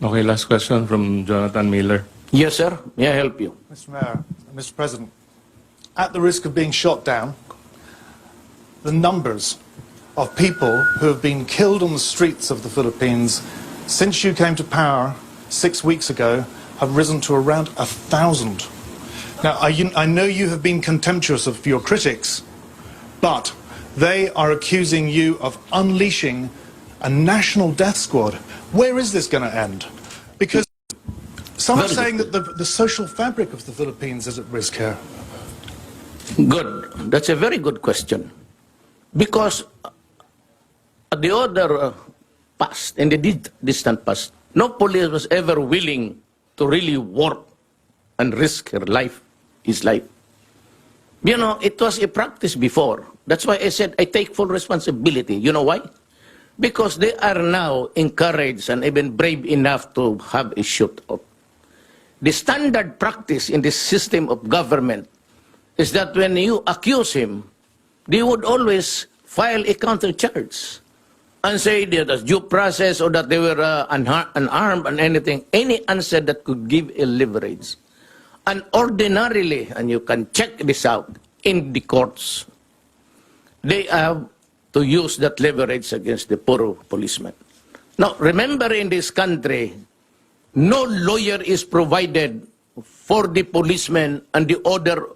Okay, last question from Jonathan Miller. Yes, sir. May I help you? Mr. Mayor, Mr. President, at the risk of being shot down, the numbers of people who have been killed on the streets of the Philippines since you came to power 6 weeks ago have risen to around 1,000. Now, I know you have been contemptuous of your critics, but they are accusing you of unleashing a national death squad. Where is this going to end? Because some are saying that the social fabric of the Philippines is at risk here. Good. That's a very good question. Because the other past, in the distant past, no police was ever willing to really work and risk his life. You know, it was a practice before. That's why I said I take full responsibility. You know why? Because they are now encouraged and even brave enough to have a shootout. The standard practice in this system of government is that when you accuse him, they would always file a counter-charge and say that there's due process or that they were unarmed and anything, any answer that could give a leverage. And ordinarily, and you can check this out, in the courts, they have to use that leverage against the poor policeman. Now, remember in this country, no lawyer is provided for the policemen and the other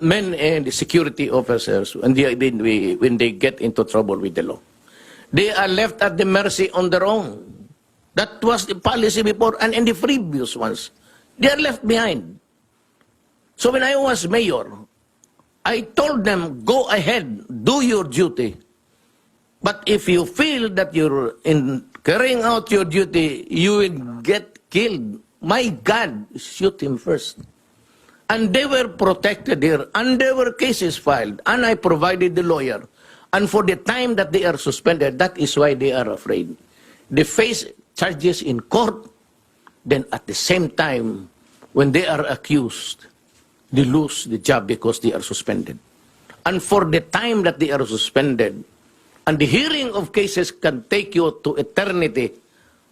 men and the security officers when they get into trouble with the law. They are left at the mercy on their own. That was the policy before, and in the previous ones, they are left behind. So when I was mayor, I told them, go ahead, do your duty. But if you feel that you're in carrying out your duty, you will get killed. My God, shoot him first. And they were protected here, and there were cases filed, and I provided the lawyer. And for the time that they are suspended, that is why they are afraid. They face charges in court, then at the same time, when they are accused, they lose the job because they are suspended. And for the time that they are suspended, and the hearing of cases can take you to eternity,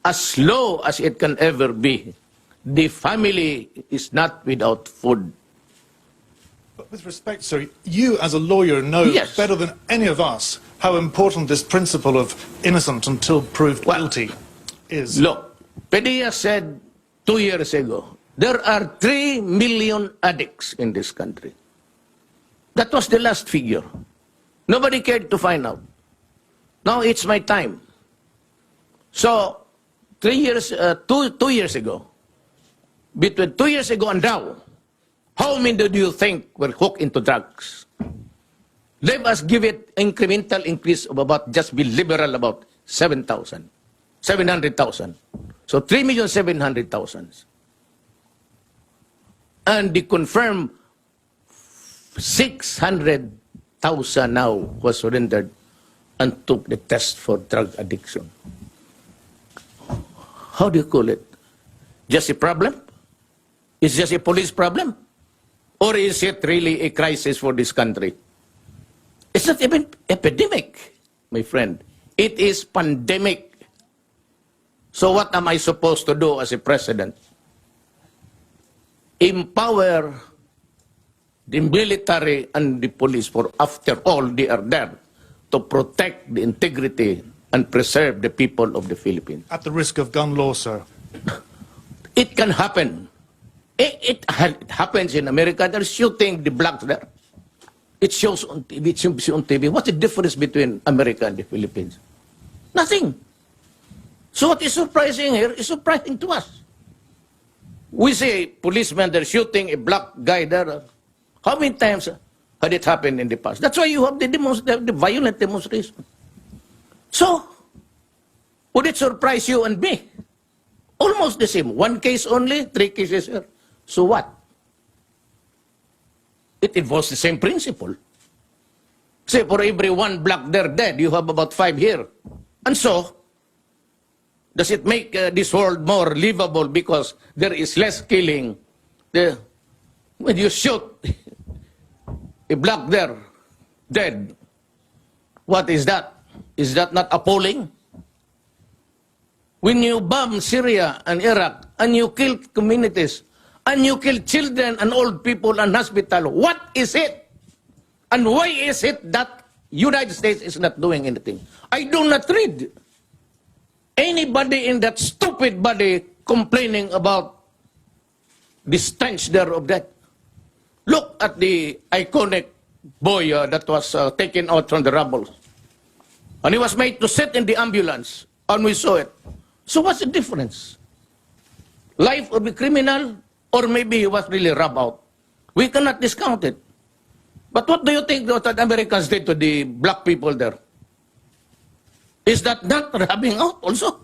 as low as it can ever be, the family is not without food. But with respect, sir, you as a lawyer know Yes. better than any of us how important this principle of innocent until proved guilty is. Look, Padilla said 2 years ago, there are 3 million addicts in this country. That was the last figure. Nobody cared to find out. Now it's my time. So, 2 years ago, between 2 years ago and now, how many do you think were hooked into drugs? Let us give it incremental increase of about, just be liberal about 700,000. So 3,700,000. And the confirmed 600,000 now was surrendered and took the test for drug addiction. How do you call it? Just a problem? Is just a police problem? Or is it really a crisis for this country? It's not even epidemic, my friend. It is pandemic. So what am I supposed to do as a president? Empower the military and the police, for after all, they are there to protect the integrity and preserve the people of the Philippines. At the risk of gun law, sir. It can happen. It happens in America. They're shooting the blacks there. It shows on TV. It shows on TV. What's the difference between America and the Philippines? Nothing. So what is surprising here is surprising to us. We say policemen, they're shooting a black guy there. How many times had it happened in the past? That's why you have the violent demonstration. So, would it surprise you and me? Almost the same. 1 case only, 3 cases here. So what? It involves the same principle. Say, for every 1 black there dead, you have about 5 here. And so, does it make this world more livable because there is less killing? When you shoot a black there dead, what is that? Is that not appalling? when you bomb Syria and Iraq, and you kill communities, and you kill children and old people and hospital, what is it? And why is it that United States is not doing anything? I do not read anybody in that stupid body complaining about the stench there of that. Look at the iconic boy that was taken out from the rubble. And he was made to sit in the ambulance, and we saw it. So what's the difference? Life of a criminal, or maybe he was really rubbed out. We cannot discount it. But what do you think that Americans did to the black people there? Is that not rubbing out also?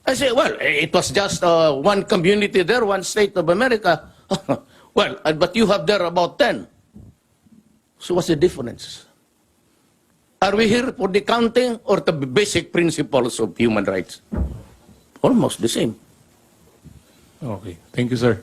I say, well, it was just one community there, one state of America. Well, but you have there about 10. So what's the difference? Are we here for the counting or the basic principles of human rights? Almost the same. Okay. Thank you, sir.